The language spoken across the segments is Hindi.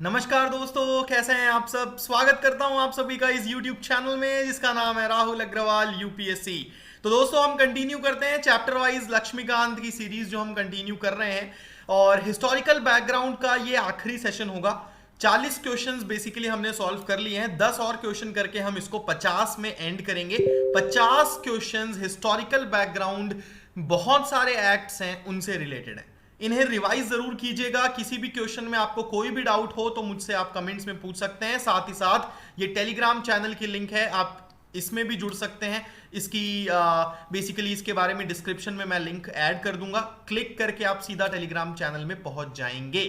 नमस्कार दोस्तों, कैसे हैं आप सब। स्वागत करता हूं आप सभी का इस YouTube चैनल में जिसका नाम है राहुल अग्रवाल यूपीएससी। तो दोस्तों हम कंटिन्यू करते हैं चैप्टर वाइज लक्ष्मीकांत की सीरीज जो हम कंटिन्यू कर रहे हैं, और हिस्टोरिकल बैकग्राउंड का ये आखिरी सेशन होगा। 40 क्वेश्चंस बेसिकली हमने सॉल्व कर लिए हैं, 10 और क्वेश्चन करके हम इसको 50 में एंड करेंगे। 50 क्वेश्चंस हिस्टोरिकल बैकग्राउंड, बहुत सारे एक्ट्स हैं उनसे रिलेटेड हैं। इन्हें रिवाइज जरूर कीजिएगा। किसी भी क्वेश्चन में आपको कोई भी डाउट हो तो मुझसे आप कमेंट्स में पूछ सकते हैं। साथ ही साथ ये टेलीग्राम चैनल की लिंक है, आप इसमें भी जुड़ सकते हैं। इसकी बेसिकली इसके बारे में डिस्क्रिप्शन में मैं लिंक ऐड कर दूंगा, क्लिक करके आप सीधा टेलीग्राम चैनल में पहुंच जाएंगे।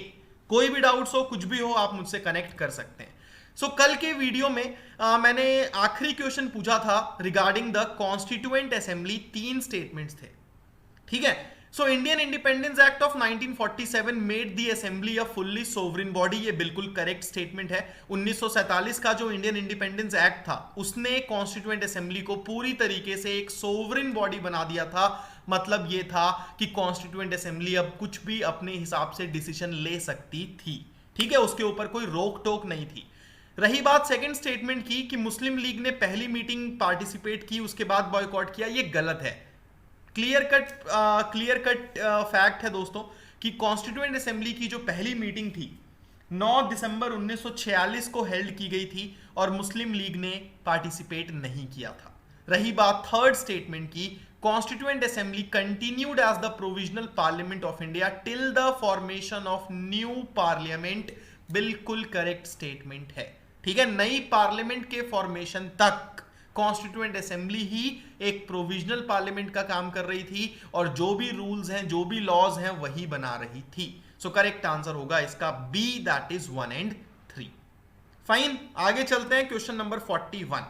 कोई भी डाउट्स हो, कुछ भी हो, आप मुझसे कनेक्ट कर सकते हैं। कल के वीडियो में मैंने आखिरी क्वेश्चन पूछा था regarding the constituent assembly. 3 statements थे, ठीक है। Indian independence act of 1947 made the assembly a fully sovereign body. ये बिल्कुल करेक्ट स्टेटमेंट है। 1947 का जो इंडियन इंडिपेंडेंस एक्ट था उसने कॉन्स्टिट्यूएंट असेंबली को पूरी तरीके से एक सोवरेन बॉडी बना दिया था। मतलब ये था कि कॉन्स्टिट्यूएंट असेंबली अब कुछ भी अपने हिसाब से डिसीजन ले सकती थी, ठीक है। उसके ऊपर कोई रोक टोक नहीं थी। रही बात सेकंड स्टेटमेंट की कि मुस्लिम लीग ने पहली मीटिंग पार्टिसिपेट की, उसके बाद बॉयकॉट किया, ये गलत है। क्लियर कट फैक्ट है दोस्तों कि कॉन्स्टिट्यूएंट असेंबली की जो पहली मीटिंग थी 9 दिसंबर 1946 को हेल्ड की गई थी और मुस्लिम लीग ने पार्टिसिपेट नहीं किया था। रही बात थर्ड स्टेटमेंट की, constituent assembly continued as the provisional parliament of India till the formation of new parliament. बिल्कुल करेक्ट स्टेटमेंट है, ठीक है। नई पार्लियामेंट के फॉर्मेशन तक कॉन्स्टिट्यूएंट असेंबली ही एक प्रोविजनल पार्लियामेंट का काम कर रही थी और जो भी रूल्स हैं, जो भी लॉज हैं, वही बना रही थी। करेक्ट आंसर होगा इसका B, that is 1 and 3। Fine, आगे चलते हैं। Question number 41।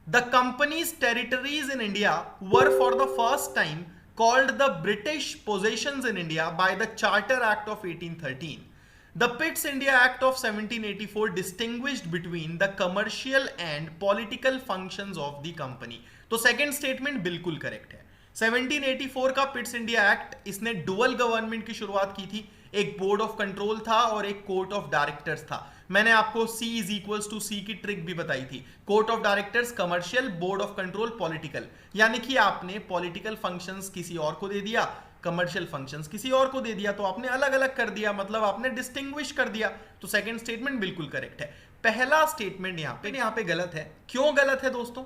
The companies territories in India were for the first time called the British possessions in India by the charter act of 1813। The Pitt's India Act of 1784 distinguished between the commercial and political functions of the company। तो सेकेंड स्टेटमेंट बिल्कुल करेक्ट है। 1784 का पिट्स इंडिया एक्ट, इसने डुअल गवर्नमेंट की शुरुआत की थी। एक बोर्ड ऑफ कंट्रोल था और एक कोर्ट ऑफ डायरेक्टर्स था। मैंने आपको C is equals to C की ट्रिक भी बताई थी। Court of directors commercial, board of control political, यानी कि आपने पॉलिटिकल फंक्शंस किसी और को दे दिया, कमर्शियल फंक्शंस किसी और को दे दिया, तो आपने अलग अलग कर दिया, मतलब आपने डिस्टिंग्विश कर दिया। तो सेकंड स्टेटमेंट बिल्कुल करेक्ट है। पहला स्टेटमेंट यहाँ पे गलत है। क्यों गलत है दोस्तों?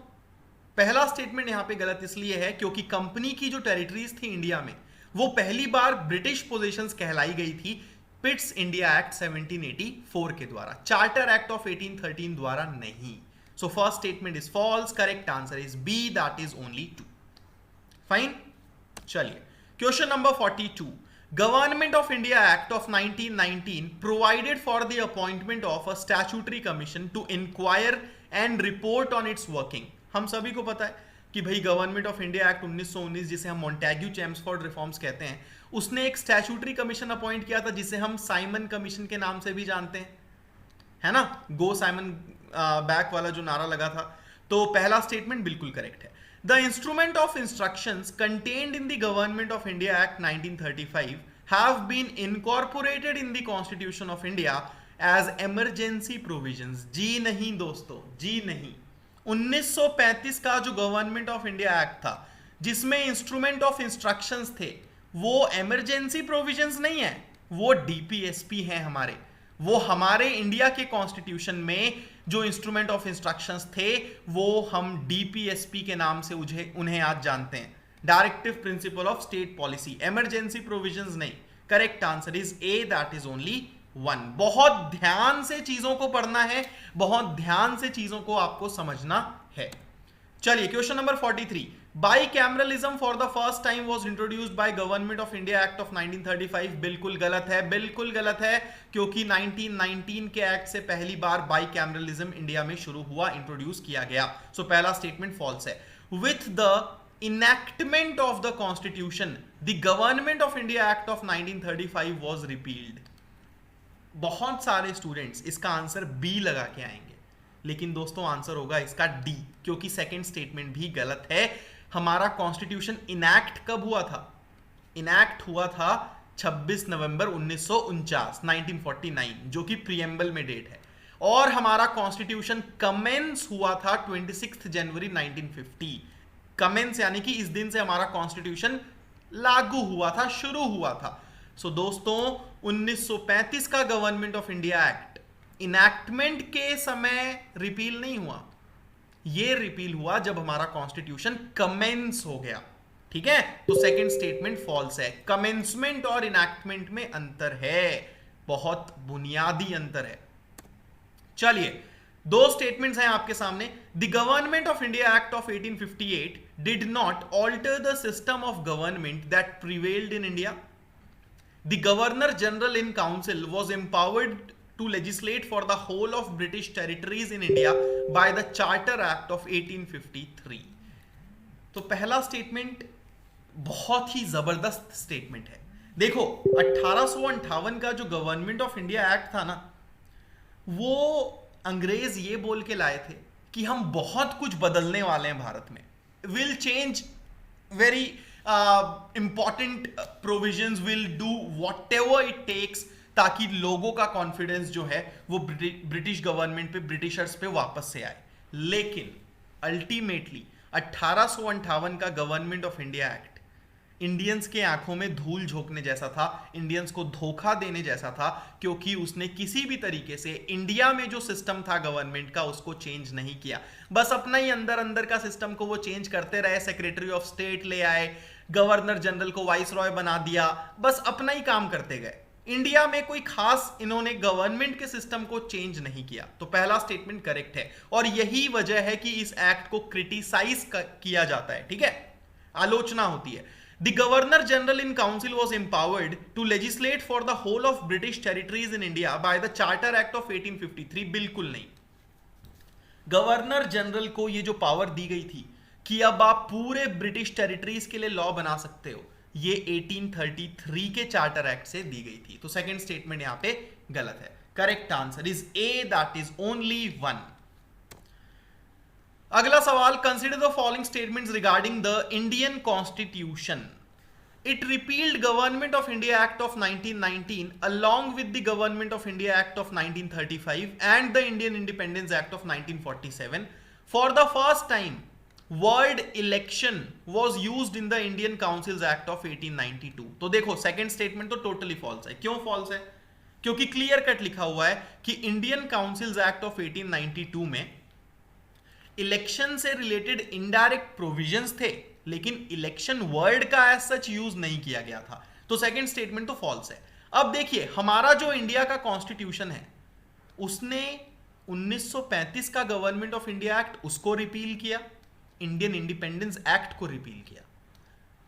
पहला स्टेटमेंट यहाँ पे गलत इसलिए है क्योंकि कंपनी की जो टेरिटरीज थी इंडिया में, वो पहली बार ब्रिटिश पोजेशंस कहलाई गई थी पिट्स इंडिया एक्ट 1784 के द्वारा, चार्टर एक्ट ऑफ 1813 द्वारा नहीं। So first statement is false. Correct answer is B, that is only 2। Fine, चलिए question number 42। Government of India act of 1919 provided for the appointment of a statutory commission to inquire and report on its working. हम सभी को पता है कि भाई गवर्नमेंट ऑफ इंडिया एक्ट 1919, जिसे हम मॉन्टेग्यू चेम्सफोर्ड रिफॉर्म्स कहते हैं, उसने एक स्टैट्यूटरी कमीशन अपॉइंट किया था जिसे हम साइमन कमीशन के नाम से भी जानते हैं, है ना। गो साइमन बैक वाला जो नारा लगा था। तो पहला स्टेटमेंट बिल्कुल करेक्ट है। The instrument of instructions contained in the Government of India Act 1935 have been incorporated in the Constitution of India as emergency provisions। जी नहीं दोस्तों, जी नहीं। 1935 का जो गवर्नमेंट ऑफ इंडिया एक्ट था जिसमें इंस्ट्रूमेंट ऑफ इंस्ट्रक्शंस थे, वो इमरजेंसी प्रोविजंस नहीं है, वो डीपीएसपी हैं हमारे। वो हमारे इंडिया के कॉन्स्टिट्यूशन में जो इंस्ट्रूमेंट ऑफ इंस्ट्रक्शंस थे वो हम डीपीएसपी के नाम से उन्हें आज जानते हैं, directive principle of state policy. Emergency provisions नहीं। Correct answer is A, that is only 1। बहुत ध्यान से चीजों को पढ़ना है, बहुत ध्यान से चीजों को आपको समझना है। चलिए question number 43। Bicameralism for the first time was introduced by government of India act of 1935। बिल्कुल गलत है, बिल्कुल गलत है, क्योंकि 1919 के एक्ट से पहली बार बाईकैमरलिज्म इंडिया में शुरू हुआ, इंट्रोड्यूस किया गया। सो पहला स्टेटमेंट फॉल्स है। With the enactment of the constitution the government of India act of 1935 was repealed. बहुत सारे स्टूडेंट्स इसका आंसर बी लगा के आएंगे, लेकिन दोस्तों आंसर होगा इसका डी, क्योंकि सेकंड स्टेटमेंट भी गलत है। हमारा कॉन्स्टिट्यूशन इनैक्ट कब हुआ था? इनैक्ट हुआ था 26 नवंबर 1949 जो कि प्रीएम्बल में डेट है। और हमारा कॉन्स्टिट्यूशन कमेंस हुआ था 26 जनवरी 1950। कमेंस यानी कि इस दिन से हमारा कॉन्स्टिट्यूशन लागू हुआ था, शुरू हुआ था। सो दोस्तों 1935 का government of India act enactment के समय रिपील नहीं हुआ, ये रिपील हुआ जब हमारा कॉन्स्टिट्यूशन कमेंस हो गया। ठीक है, तो सेकंड स्टेटमेंट फॉल्स है। कमेंसमेंट और इनैक्टमेंट में अंतर है, बहुत बुनियादी अंतर है। चलिए, दो स्टेटमेंट्स हैं आपके सामने। The government of India act of 1858 did not alter the system of government that prevailed in India. The governor general in council was empowered to legislate for the whole of British territories in India by the Charter Act of 1853। तो पहला स्टेटमेंट बहुत ही जबरदस्त स्टेटमेंट है। देखो 1858 का जो गवर्नमेंट ऑफ इंडिया एक्ट था ना, वो अंग्रेज ये बोल के लाए थे कि हम बहुत कुछ बदलने वाले हैं भारत में, will change very important provisions, will do whatever it takes, ताकि लोगों का कॉन्फिडेंस जो है वो ब्रिटिश गवर्नमेंट पे, ब्रिटिशर्स पे वापस से आए। लेकिन अल्टीमेटली 1858 का government of India act Indians के आंखों में धूल झोंकने जैसा था, इंडियंस को धोखा देने जैसा था, क्योंकि उसने किसी भी तरीके से इंडिया में जो सिस्टम था गवर्नमेंट का उसको चेंज नहीं किया। बस अपना ही अंदर अंदर का सिस्टम को वो चेंज करते रहे, सेक्रेटरी ऑफ स्टेट ले आए, गवर्नर जनरल को वाइस रॉय बना दिया, बस अपना ही काम करते गए। इंडिया में कोई खास इन्होंने गवर्नमेंट के सिस्टम को चेंज नहीं किया। तो पहला स्टेटमेंट करेक्ट है, और यही वजह है कि इस एक्ट को क्रिटिसाइज किया जाता है। ठीक है, आलोचना होती है। The governor general in council was empowered to legislate for the whole of British territories in India by the charter act of 1853। बिल्कुल नहीं, गवर्नर जनरल को ये जो पावर दी गई थी कि अब आप पूरे ब्रिटिश टेरिटरीज के लिए लॉ बना सकते हो, ये 1833 के चार्टर एक्ट से दी गई थी। तो सेकंड स्टेटमेंट यहां पे गलत है। Correct answer is A, that is only 1। अगला सवाल, consider the following statements regarding the Indian constitution. It repealed government of India act of 1919 along with the government of India Act of 1935 and the Indian Independence Act of 1947. For the first time word election was used in the Indian councils act of 1892। तो देखो सेकंड स्टेटमेंट तो टोटली फॉल्स है। क्यों फॉल्स है? क्योंकि क्लियर कट लिखा हुआ है कि इंडियन काउंसिल्स एक्ट ऑफ 1892 में इलेक्शन से रिलेटेड इनडायरेक्ट प्रोविजंस थे, लेकिन इलेक्शन वर्ड का एज सच यूज नहीं किया गया था। तो सेकंड स्टेटमेंट तो फॉल्स है। अब देखिए, हमारा जो इंडिया का कॉन्स्टिट्यूशन है उसने 1935 का गवर्नमेंट ऑफ इंडिया एक्ट उसको रिपील किया, इंडियन इंडिपेंडेंस एक्ट को रिपील किया।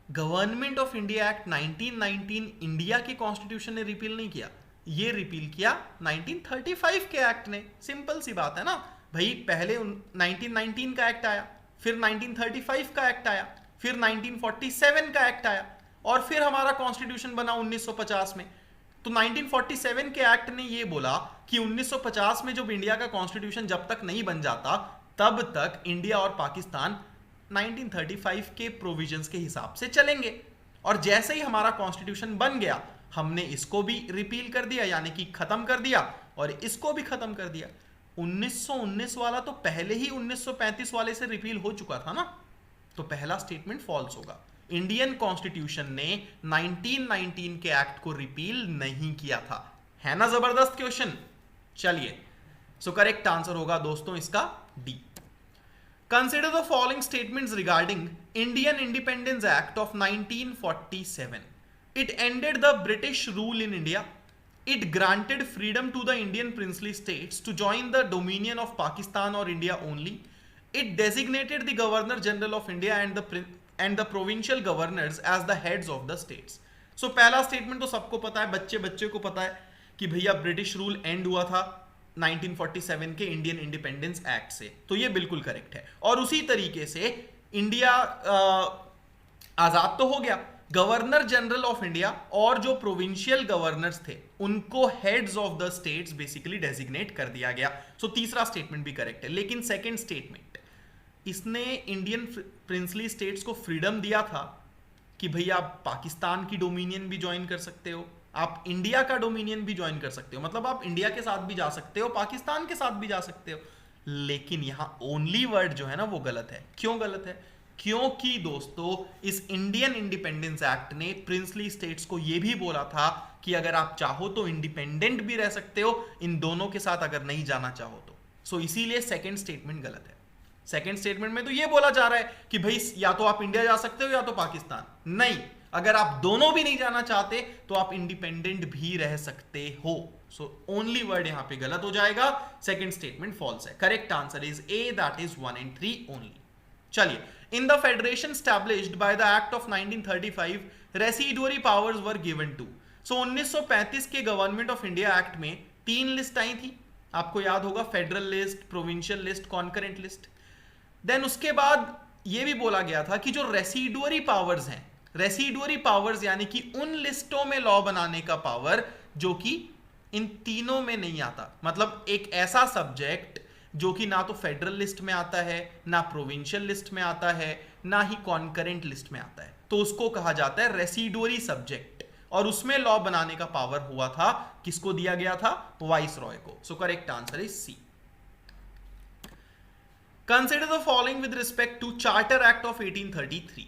Government of India act 1919 India के कॉन्स्टिट्यूशन ने रिपील नहीं किया, ये रिपील किया 1935 के एक्ट ने। सिंपल सी बात है ना भाई, पहले 1919 का एक्ट आया, फिर 1935 का एक्ट आया, फिर 1947 का एक्ट आया, और फिर हमारा कॉन्स्टिट्यूशन बना 1950 में। तो 1947 के एक्ट ने ये बोला कि 1950 में जब इंडिया का कॉन्स्टिट्यूशन जब तक नहीं बन जाता तब तक इंडिया और पाकिस्तान 1935 के प्रोविजंस के हिसाब से चलेंगे। और जैसे ही हमारा कॉन्स्टिट्यूशन बन गया, हमने इसको भी रिपील कर दिया, यानी कि खत्म कर दिया, और इसको भी खत्म कर दिया। 1919 वाला तो पहले ही 1935 वाले से रिपील हो चुका था ना। तो पहला स्टेटमेंट फॉल्स होगा। इंडियन कॉन्स्टिट्यूशन ने 1919 के एक्ट को रिपील नहीं किया था। है ना जबरदस्त क्वेश्चन? चलिए, सो करेक्ट आंसर होगा दोस्तों इसका D. Consider the following statements regarding Indian independence act of 1947। It ended the British rule in India. It granted freedom to the Indian princely states to join the dominion of Pakistan or India only. It designated the Governor General of India and the provincial governors as the heads of the states. So पहला स्टेटमेंट तो सबको पता है, बच्चे बच्चे को पता है कि भैया ब्रिटिश रूल एंड हुआ था 1947 के इंडियन इंडिपेंडेंस एक्ट से, तो ये बिल्कुल करेक्ट है। और उसी तरीके से इंडिया आजाद तो हो गया। गवर्नर जनरल ऑफ इंडिया और जो प्रोविंशियल गवर्नर्स थे उनको heads of the states basically designate कर दिया गया। सो तीसरा स्टेटमेंट भी करेक्ट है। लेकिन सेकंड स्टेटमेंट, इसने इंडियन प्रिंसली स्टेट्स को फ्रीडम दिया था, कि भाई आप पाकिस्तान की डोमिनियन भी ज्वाइन कर सकते हो, आप इंडिया का डोमिनियन भी ज्वाइन कर सकते हो, मतलब आप इंडिया के साथ भी जा सकते हो, पाकिस्तान के साथ भी जा सकते हो। लेकिन यहां ओनली वर्ड जो है ना वो गलत है। क्यों गलत है? क्योंकि दोस्तों इस इंडियन इंडिपेंडेंस एक्ट ने प्रिंसली स्टेट्स को यह भी बोला था कि अगर आप चाहो तो इंडिपेंडेंट भी रह सकते हो इन दोनों के साथ, अगर नहीं जाना चाहो तो। सो इसीलिए सेकंड स्टेटमेंट गलत है। सेकंड स्टेटमेंट में तो यह बोला जा रहा है कि भाई या तो आप इंडिया जा सकते हो या तो पाकिस्तान। नहीं, अगर आप दोनों भी नहीं जाना चाहते तो आप इंडिपेंडेंट भी रह सकते हो। सो ओनली वर्ड यहां पे गलत हो जाएगा, सेकंड स्टेटमेंट फॉल्स है। Correct answer is A, that is 1 and 3 only. चलिए, in the federation established by the act of 1935 residuary powers were given to. So 1935 के गवर्नमेंट ऑफ इंडिया एक्ट में 3 लिस्ट आई थी, आपको याद होगा, federal list, provincial list, concurrent list. Then उसके बाद यह भी बोला गया था कि जो रेसिडुअरी पावर्स हैं, रेसिडुअरी पावर्स यानी कि उन लिस्टों में लॉ बनाने का पावर जो कि इन तीनों में नहीं आता, मतलब एक ऐसा सब्जेक्ट जो कि ना तो फेडरल लिस्ट में आता है, ना प्रोविंशियल लिस्ट में आता है, ना ही कॉन्करेंट लिस्ट में आता है, तो उसको कहा जाता है रेसिडुअरी सब्जेक्ट। और उसमें लॉ बनाने का पावर हुआ था, किसको दिया गया था? वाइस रॉय को। So correct answer is C. Consider the following with respect to Charter Act of 1833.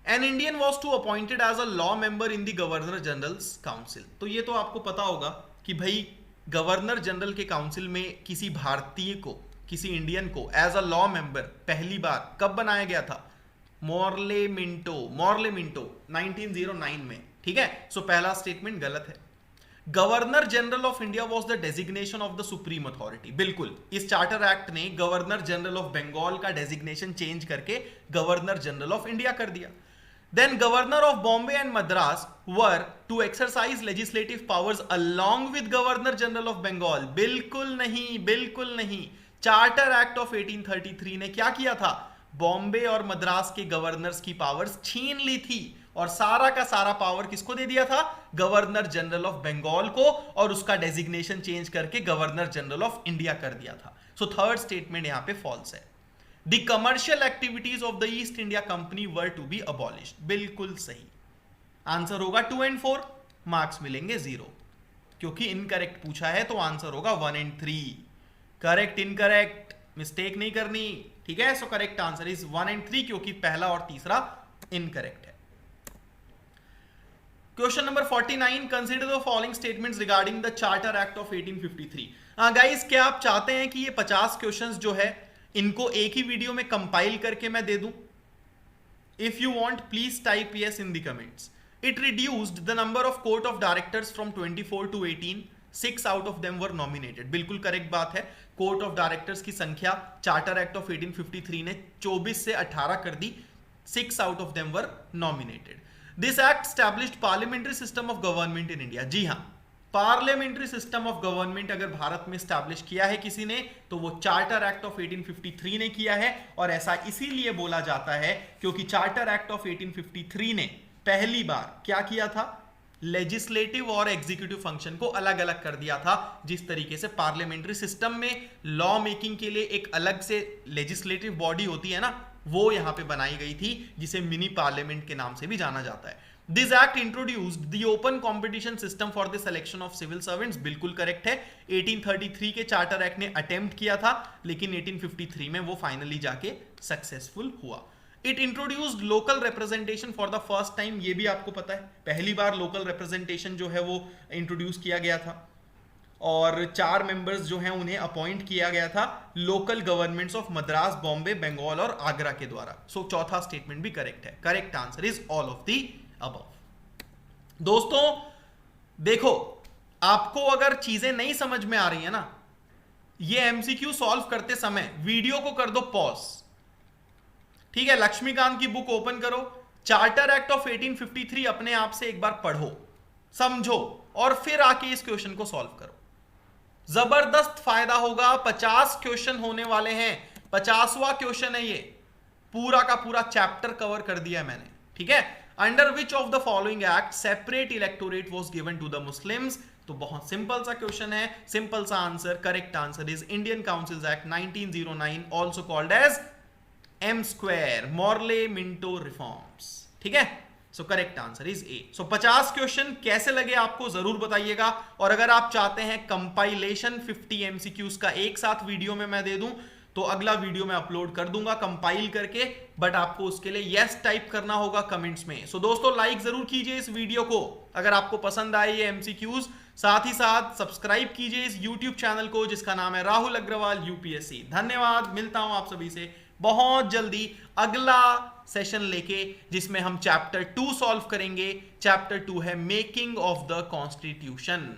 An Indian was to appointed as a law member in the Governor General's Council. तो ये तो आपको पता होगा कि भाई गवर्नर जनरल के काउंसिल में किसी भारतीय को, किसी इंडियन को एज अ लॉ मेंबर पहली बार कब बनाया गया था? मॉर्ले मिंटो 1909 में। ठीक है, सो पहला स्टेटमेंट गलत है। Governor general of India was the designation of the supreme authority. बिल्कुल, इस चार्टर एक्ट ने गवर्नर जनरल ऑफ बंगाल का डेजिग्नेशन चेंज करके गवर्नर जनरल ऑफ इंडिया कर दिया। Then governor of Bombay and Madras were to exercise legislative powers along with governor general of Bengal. बिल्कुल नहीं, बिल्कुल नहीं। चार्टर एक्ट ऑफ 1833 ने क्या किया था? बॉम्बे और मद्रास के गवर्नर्स की पावर्स छीन ली थी और सारा का सारा पावर किसको दे दिया था? गवर्नर जनरल ऑफ बंगाल को, और उसका डेजिग्नेशन चेंज करके गवर्नर जनरल ऑफ इंडिया कर दिया था। सो थर्ड स्टेटमेंट यहां पे फॉल्स है। The commercial activities of the East India Company were to be abolished. बिल्कुल सही आंसर होगा 2 and 4, मार्क्स मिलेंगे 0, क्योंकि इनकरेक्ट पूछा है तो आंसर होगा 1 and 3। करेक्ट इनकरेक्ट मिस्टेक नहीं करनी, ठीक है। So correct answer is 1 and 3, क्योंकि पहला और तीसरा इनकरेक्ट है। Question number 49, consider the following statements regarding the charter act of 1853। Guys, क्या आप चाहते हैं कि ये 50 क्वेश्चंस जो है इनको एक ही वीडियो में कंपाइल करके मैं दे दूं? If you want please type yes in the comments. It reduced the number of court of directors from 24 to 18, 6 out of them were nominated. बिल्कुल करेक्ट बात है। कोर्ट ऑफ डायरेक्टर्स की संख्या चार्टर एक्ट ऑफ 1853 ने 24 से 18 कर दी, 6 out of them were nominated. This act established parliamentary system of government in India. जी हां, पार्लियामेंट्री सिस्टम ऑफ गवर्नमेंट अगर भारत में स्टैब्लिश किया है किसी ने तो वो चार्टर एक्ट ऑफ 1853 ने किया है। और ऐसा इसीलिए बोला जाता है क्योंकि चार्टर एक्ट ऑफ 1853 ने पहली बार क्या किया था? लेजिस्लेटिव और एग्जीक्यूटिव फंक्शन को अलग अलग कर दिया था। जिस तरीके से पार्लियामेंट्री सिस्टम में लॉ मेकिंग के लिए एक अलग से लेजिस्लेटिव बॉडी होती है ना, वो यहां पे बनाई गई थी, जिसे मिनी पार्लियामेंट के नाम से भी जाना जाता है। This act introduced the open competition system for the selection of civil servants. बिल्कुल करेक्ट है। 1833 के चार्टर एक्ट ने अटेम्प्ट किया था, लेकिन 1853 में वो फाइनली जाके सक्सेसफुल हुआ। It introduced local representation for the first time. ये भी आपको पता है, पहली बार लोकल रिप्रेजेंटेशन जो है वो इंट्रोड्यूस किया गया था, और 4 मेंबर्स जो हैं उन्हें अपॉइंट किया गया था local governments of Madras, Bombay, Bengal और आगरा के द्वारा। सो चौथा स्टेटमेंट भी करेक्ट है। Correct answer is all of the above. दोस्तों देखो, आपको अगर चीजें नहीं समझ में आ रही है ना, ये एमसीक्यू सॉल्व करते समय वीडियो को कर दो पॉज, ठीक है। लक्ष्मीकांत की बुक ओपन करो, चार्टर एक्ट ऑफ 1853 अपने आप से एक बार पढ़ो, समझो, और फिर आके इस क्वेश्चन को सॉल्व करो। जबरदस्त फायदा होगा। 50 क्वेश्चन होने वाले हैं, 50वां क्वेश्चन है ये। पूरा का पूरा चैप्टर कवर कर दिया मैंने, ठीक है। Under which of the following act separate electorate was given to the Muslims. तो बहुत सिंपल सा क्वेश्चन है, सिंपल सा answer. Correct answer is Indian councils act 1909, also called as M square, Morley Minto reforms, ठीक है। So correct answer is A. So 50 question कैसे लगे आपको जरूर बताइएगा, और अगर आप चाहते हैं कंपाइलेशन 50 एमसीक्यूज का एक साथ वीडियो में मैं दे दूं तो अगला वीडियो मैं अपलोड कर दूंगा कंपाइल करके, बट आपको उसके लिए यस टाइप करना होगा कमेंट्स में। सो दोस्तों लाइक जरूर कीजिए इस वीडियो को अगर आपको पसंद आए ये एमसीक्यूज, साथ ही साथ सब्सक्राइब कीजिए इस यूट्यूब चैनल को जिसका नाम है राहुल अग्रवाल यूपीएससी। धन्यवाद, मिलता हूं आप सभी से बहुत जल्दी अगला सेशन लेके जिसमें हम चैप्टर 2 सॉल्व करेंगे। चैप्टर 2 है मेकिंग ऑफ द कॉन्स्टिट्यूशन।